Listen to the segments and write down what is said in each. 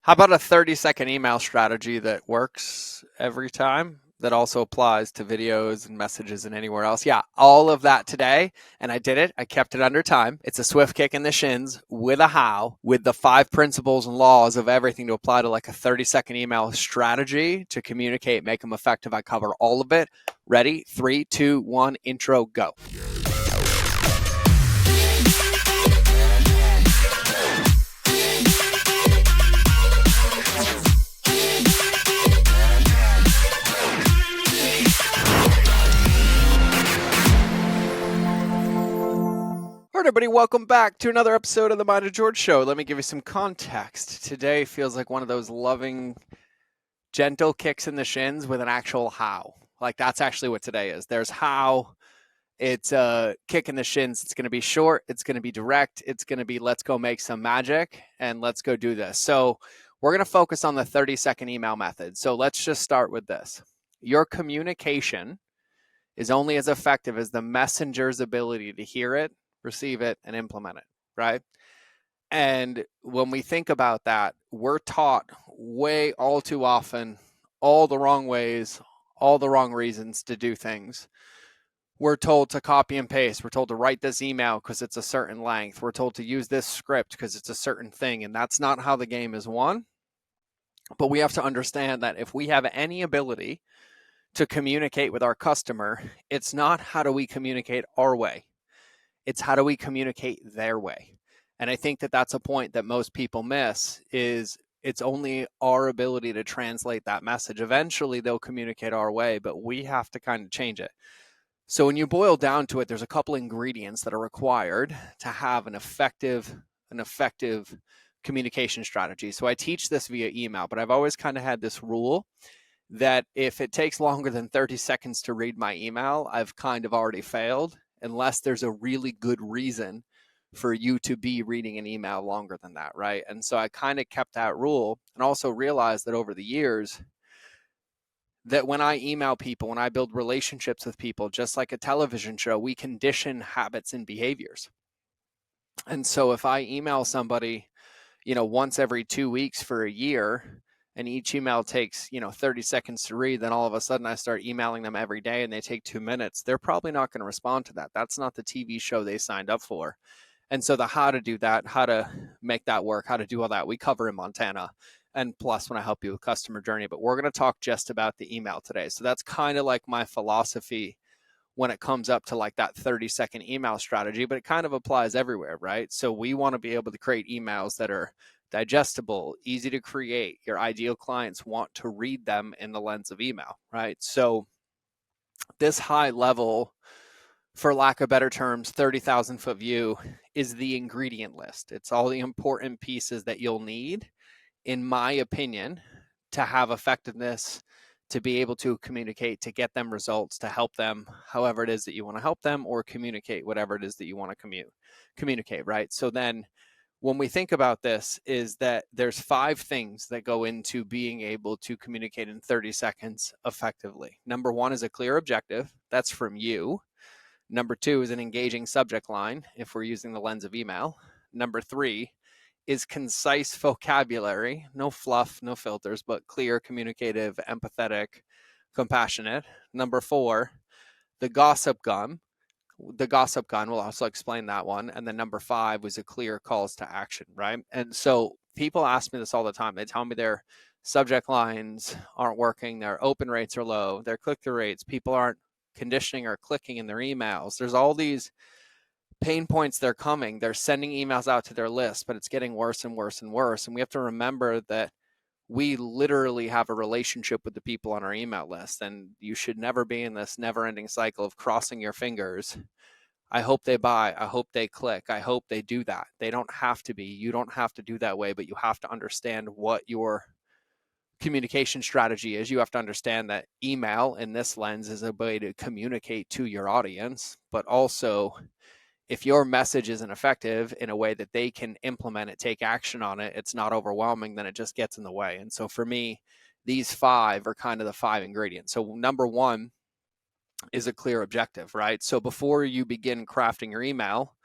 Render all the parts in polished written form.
How about a 30-second email strategy that works every time that also applies to videos and messages and anywhere else? Yeah, all of that today. And I did it. I kept it under time. It's a swift kick in the shins with a how, with the 5 principles and laws of everything to apply to like a 30-second email strategy to communicate, make them effective. I cover all of it. Ready? 3, 2, 1, intro, go. All right, everybody, welcome back to another episode of the Mind of George Show. Let me give you some context. Today feels like one of those loving, gentle kicks in the shins with an actual how. Like, that's actually what today is. There's how. It's a kick in the shins. It's going to be short. It's going to be direct. It's going to be let's go make some magic and let's go do this. So we're going to focus on the 30-second email method. So let's just start with this. Your communication is only as effective as the messenger's ability to hear it, receive it, and implement it, right? And when we think about that, we're taught way all too often all the wrong ways, all the wrong reasons to do things. We're told to copy and paste. We're told to write this email because it's a certain length. We're told to use this script because it's a certain thing. And that's not how the game is won. But we have to understand that if we have any ability to communicate with our customer, it's not how do we communicate our way. It's how do we communicate their way. And I think that that's a point that most people miss is it's only our ability to translate that message. Eventually they'll communicate our way, but we have to kind of change it. So when you boil down to it, there's a couple ingredients that are required to have an effective communication strategy. So I teach this via email, but I've always kind of had this rule that if it takes longer than 30 seconds to read my email, I've kind of already failed, unless there's a really good reason for you to be reading an email longer than that, right? And so I kind of kept that rule and also realized that over the years that when I email people, when I build relationships with people, just like a television show, we condition habits and behaviors. And so if I email somebody, once every 2 weeks for a year, and each email takes 30 seconds to read, then all of a sudden I start emailing them every day and they take 2 minutes, they're probably not going to respond to that. That's not the TV show they signed up for. And so the how to do that, how to make that work, how to do all that, we cover in Montana, and plus when I help you with customer journey. But we're going to talk just about the email today. So that's kind of like my philosophy when it comes up to like that 30-second email strategy, but it kind of applies everywhere, right? So we want to be able to create emails that are digestible, easy to create. Your ideal clients want to read them in the lens of email, right? So this high level, for lack of better terms, 30,000 foot view is the ingredient list. It's all the important pieces that you'll need, in my opinion, to have effectiveness, to be able to communicate, to get them results, to help them however it is that you want to help them, or communicate whatever it is that you want to communicate, right? So then when we think about this, is that there's 5 things that go into being able to communicate in 30 seconds effectively. Number 1 is a clear objective. That's from you. Number 2 is an engaging subject line, if we're using the lens of email. Number 3 is concise vocabulary, no fluff, no filters, but clear, communicative, empathetic, compassionate. Number 4, the gossip gun. The gossip gun, we'll also explain that one. And then number 5 was a clear calls to action, right? And so people ask me this all the time. They tell me their subject lines aren't working, their open rates are low, their click-through rates, people aren't conditioning or clicking in their emails. There's all these pain points they're coming. They're sending emails out to their list, but it's getting worse and worse and worse. And we have to remember that we literally have a relationship with the people on our email list, and you should never be in this never-ending cycle of crossing your fingers. I hope they buy. I hope they click. I hope they do that. They don't have to be. You don't have to do that way, but you have to understand what your communication strategy is. You have to understand that email in this lens is a way to communicate to your audience, but also if your message isn't effective in a way that they can implement it, take action on it, it's not overwhelming, then it just gets in the way. And so for me, these 5 are kind of the 5 ingredients. So number 1 is a clear objective, right? So before you begin crafting your email,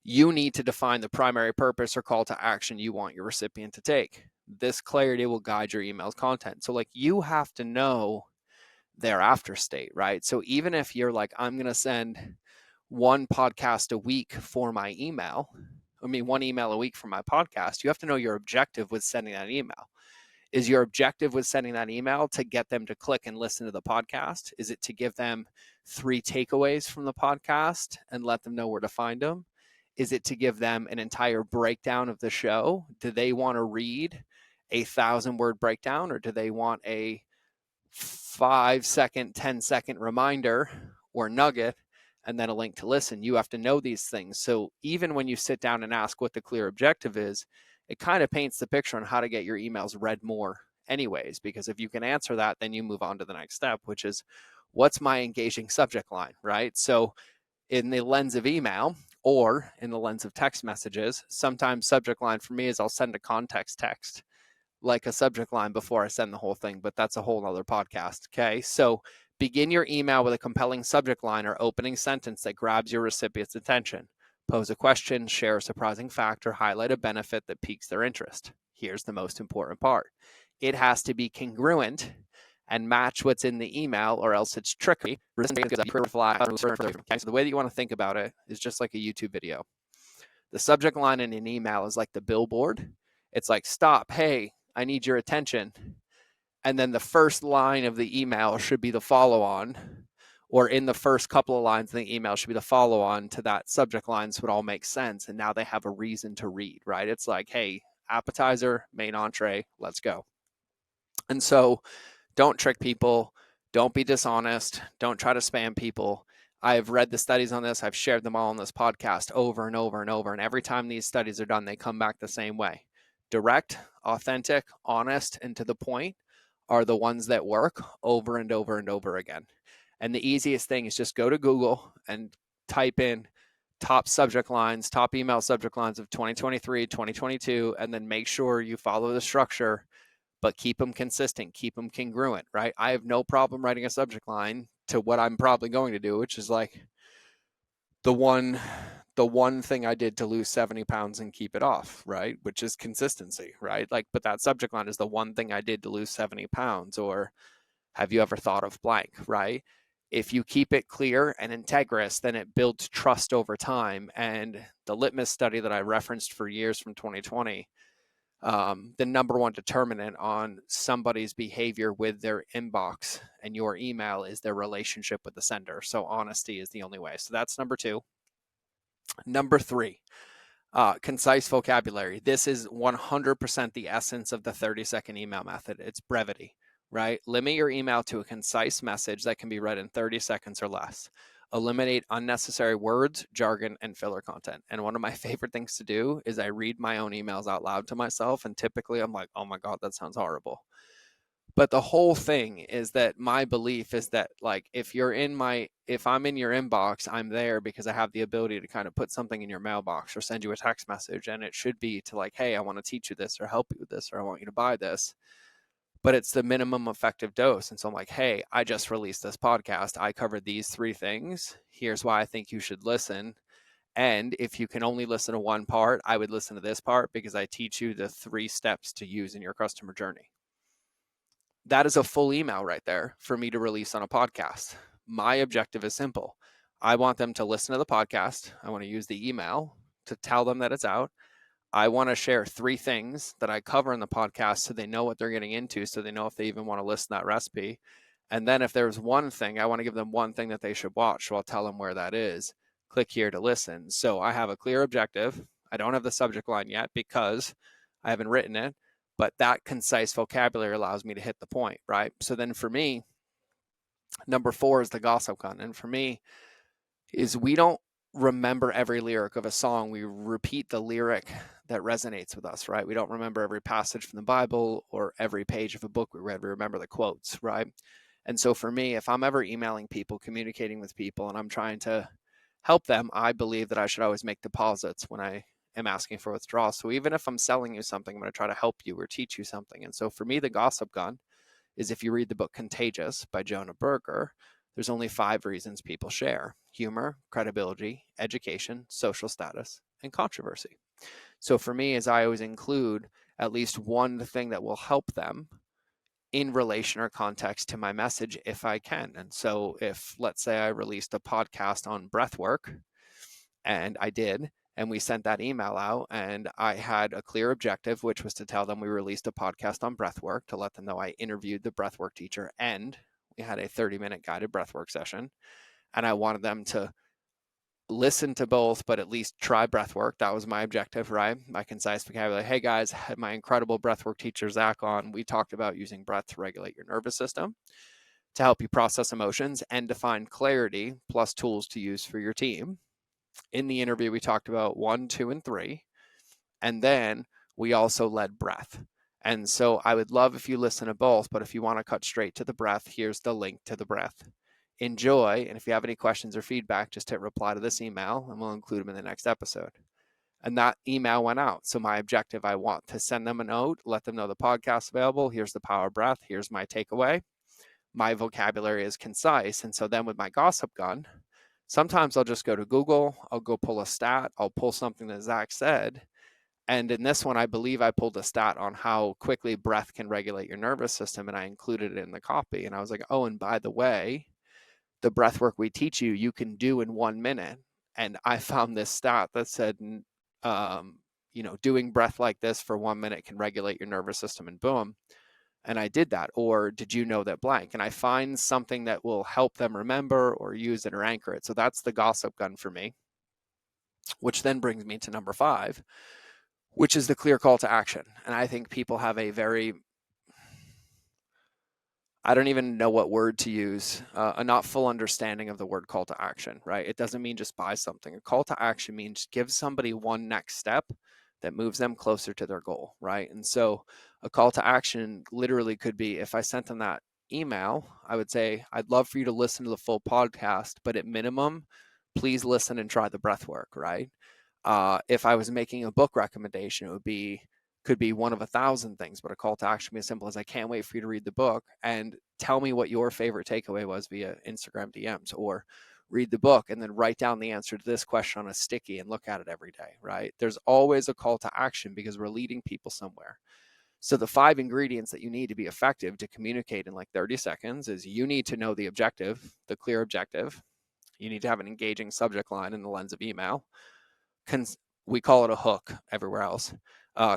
You need to define the primary purpose or call to action you want your recipient to take. This clarity will guide your email's content. So like you have to know their after state, right? So even if you're like, I'm going to send one podcast a week for my email, one email a week for my podcast, you have to know your objective with sending that email. Is your objective with sending that email to get them to click and listen to the podcast? Is it to give them 3 takeaways from the podcast and let them know where to find them? Is it to give them an entire breakdown of the show? Do they want to read a 1,000-word breakdown, or do they want a 5-second, 10-second reminder or nugget and then a link to listen? You have to know these things. So even when you sit down and ask what the clear objective is, it kind of paints the picture on how to get your emails read more anyways, because if you can answer that, then you move on to the next step, which is what's my engaging subject line, right? So in the lens of email or in the lens of text messages, sometimes subject line for me is I'll send a context text like a subject line before I send the whole thing, but that's a whole other podcast. Okay. So begin your email with a compelling subject line or opening sentence that grabs your recipient's attention. Pose a question, share a surprising fact, or highlight a benefit that piques their interest. Here's the most important part. It has to be congruent and match what's in the email, or else it's trickery. So the way that you want to think about it is just like a YouTube video. The subject line in an email is like the billboard. It's like, stop, hey, I need your attention. And then the first line of the email should be the follow-on, or in the first couple of lines of the email should be the follow-on to that subject line, so it all makes sense. And now they have a reason to read, right? It's like, hey, appetizer, main entree, let's go. And so don't trick people. Don't be dishonest. Don't try to spam people. I've read the studies on this. I've shared them all on this podcast over and over and over. And every time these studies are done, they come back the same way. Direct, authentic, honest, and to the point are the ones that work over and over and over again. And the easiest thing is just go to Google and type in top subject lines, top email subject lines of 2023, 2022, and then make sure you follow the structure, but keep them consistent, keep them congruent, right? I have no problem writing a subject line to what I'm probably going to do, which is like the one thing I did to lose 70 pounds and keep it off, right? Which is consistency, right? Like, but that subject line is the one thing I did to lose 70 pounds, or have you ever thought of blank, right? If you keep it clear and integrous, then it builds trust over time. And the litmus study that I referenced for years from 2020, the number one determinant on somebody's behavior with their inbox and your email is their relationship with the sender. So honesty is the only way. So that's number 2. Number 3, concise vocabulary. This is 100% the essence of the 30-second email method. It's brevity, right? Limit your email to a concise message that can be read in 30 seconds or less. Eliminate unnecessary words, jargon, and filler content. And one of my favorite things to do is I read my own emails out loud to myself. And typically I'm like, oh my God, that sounds horrible. But the whole thing is that my belief is that, like, if I'm in your inbox, I'm there because I have the ability to kind of put something in your mailbox or send you a text message. And it should be to like, hey, I want to teach you this or help you with this, or I want you to buy this. But it's the minimum effective dose. And so I'm like, hey, I just released this podcast. I covered these 3 things. Here's why I think you should listen. And if you can only listen to one part, I would listen to this part because I teach you the 3 steps to use in your customer journey. That is a full email right there for me to release on a podcast. My objective is simple. I want them to listen to the podcast. I want to use the email to tell them that it's out. I want to share 3 things that I cover in the podcast so they know what they're getting into, so they know if they even want to listen to that recipe. And then if there's one thing, I want to give them one thing that they should watch. So I'll tell them where that is. Click here to listen. So I have a clear objective. I don't have the subject line yet because I haven't written it, but that concise vocabulary allows me to hit the point, right? So then for me, number 4 is the gossip gun. And for me is we don't remember every lyric of a song. We repeat the lyric that resonates with us, right? We don't remember every passage from the Bible or every page of a book we read. We remember the quotes, right? And so for me, if I'm ever emailing people, communicating with people, and I'm trying to help them, I believe that I should always make deposits when I am asking for withdrawals. So even if I'm selling you something, I'm going to try to help you or teach you something. And so for me, the gossip gun is, if you read the book Contagious by Jonah Berger, there's only 5 reasons people share: humor, credibility, education, social status, and controversy. So for me, as I always include at least one thing that will help them in relation or context to my message if I can. And so if, let's say, I released a podcast on breath work, and I did, and we sent that email out, and I had a clear objective, which was to tell them we released a podcast on breathwork, to let them know I interviewed the breathwork teacher, and we had a 30-minute guided breathwork session. And I wanted them to listen to both, but at least try breathwork. That was my objective, right? My concise vocabulary. Hey guys, had my incredible breathwork teacher, Zach, on. We talked about using breath to regulate your nervous system, to help you process emotions, and to find clarity, plus tools to use for your team. In the interview, we talked about 1, 2, and 3. And then we also led breath. And so I would love if you listen to both, but if you want to cut straight to the breath, here's the link to the breath. Enjoy. And if you have any questions or feedback, just hit reply to this email and we'll include them in the next episode. And that email went out. So my objective, I want to send them a note, let them know the podcast's available. Here's the power of breath. Here's my takeaway. My vocabulary is concise. And so then with my gossip gun, sometimes I'll just go to Google, I'll go pull a stat, I'll pull something that Zach said. And in this one, I believe I pulled a stat on how quickly breath can regulate your nervous system, and I included it in the copy. And I was like, oh, and by the way, the breath work we teach you, you can do in 1 minute. And I found this stat that said, doing breath like this for 1 minute can regulate your nervous system, and boom. And I did that. Or did you know that blank? And I find something that will help them remember or use it or anchor it. So that's the gossip gun for me, which then brings me to number 5, which is the clear call to action. And I think people have a very, I don't even know what word to use, a not full understanding of the word call to action, right? It doesn't mean just buy something. A call to action means give somebody one next step that moves them closer to their goal, right? And so a call to action literally could be, if I sent them that email, I would say, I'd love for you to listen to the full podcast, but at minimum, please listen and try the breath work, right? If I was making a book recommendation, could be one of 1,000 things, but a call to action be as simple as, I can't wait for you to read the book and tell me what your favorite takeaway was via Instagram DMs, or read the book and then write down the answer to this question on a sticky and look at it every day, right? There's always a call to action because we're leading people somewhere. So the 5 ingredients that you need to be effective to communicate in like 30 seconds is, you need to know the objective, the clear objective. You need to have an engaging subject line in the lens of email. We call it a hook everywhere else.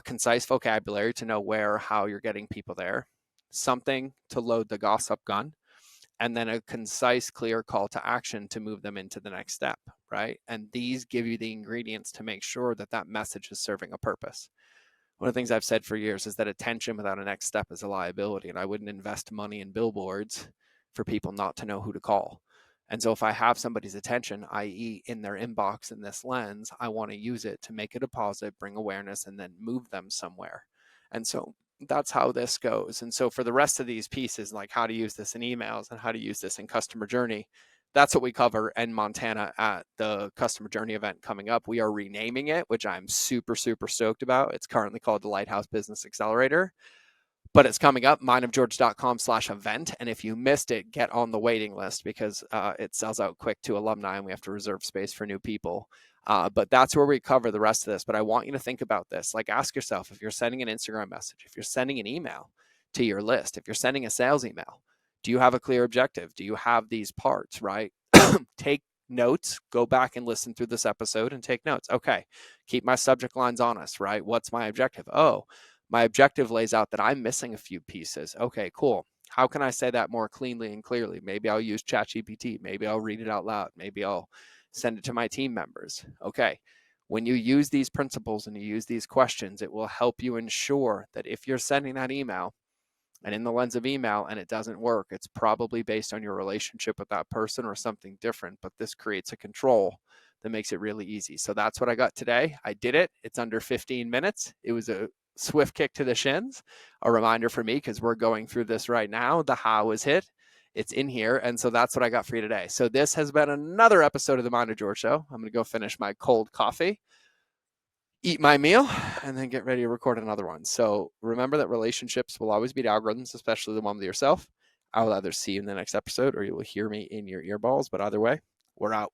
Concise vocabulary to know where or how you're getting people there. Something to load the gossip gun. And then a concise, clear call to action to move them into the next step, right? And these give you the ingredients to make sure that that message is serving a purpose. One of the things I've said for years is that attention without a next step is a liability, and I wouldn't invest money in billboards for people not to know who to call. And so if I have somebody's attention, i.e. in their inbox in this lens, I want to use it to make a deposit, bring awareness, and then move them somewhere. And so that's how this goes. And so for the rest of these pieces, like how to use this in emails and how to use this in customer journey, that's what we cover in Montana at the customer journey event coming up. We are renaming it, which I'm super, super stoked about. It's currently called the Lighthouse Business Accelerator, but it's coming up, mindofgeorge.com/event. And if you missed it, get on the waiting list because it sells out quick to alumni and we have to reserve space for new people. But that's where we cover the rest of this. But I want you to think about this. Like, ask yourself, if you're sending an Instagram message, if you're sending an email to your list, if you're sending a sales email, do you have a clear objective? Do you have these parts, right? Take notes, go back and listen through this episode and take notes. Okay, keep my subject lines honest, right? What's my objective? Oh, my objective lays out that I'm missing a few pieces. Okay, cool. How can I say that more cleanly and clearly? Maybe I'll use ChatGPT. Maybe I'll read it out loud. Maybe I'll send it to my team members. Okay. When you use these principles and you use these questions, it will help you ensure that if you're sending that email and in the lens of email and it doesn't work, it's probably based on your relationship with that person or something different, but this creates a control that makes it really easy. So that's what I got today. I did it. It's under 15 minutes. It was a swift kick to the shins. A reminder for me, because we're going through this right now. The how is hit. It's in here. And so that's what I got for you today. So this has been another episode of the Mind of George Show. I'm going to go finish my cold coffee, eat my meal, and then get ready to record another one. So remember that relationships will always beat algorithms, especially the one with yourself. I will either see you in the next episode or you will hear me in your earballs. But either way, we're out.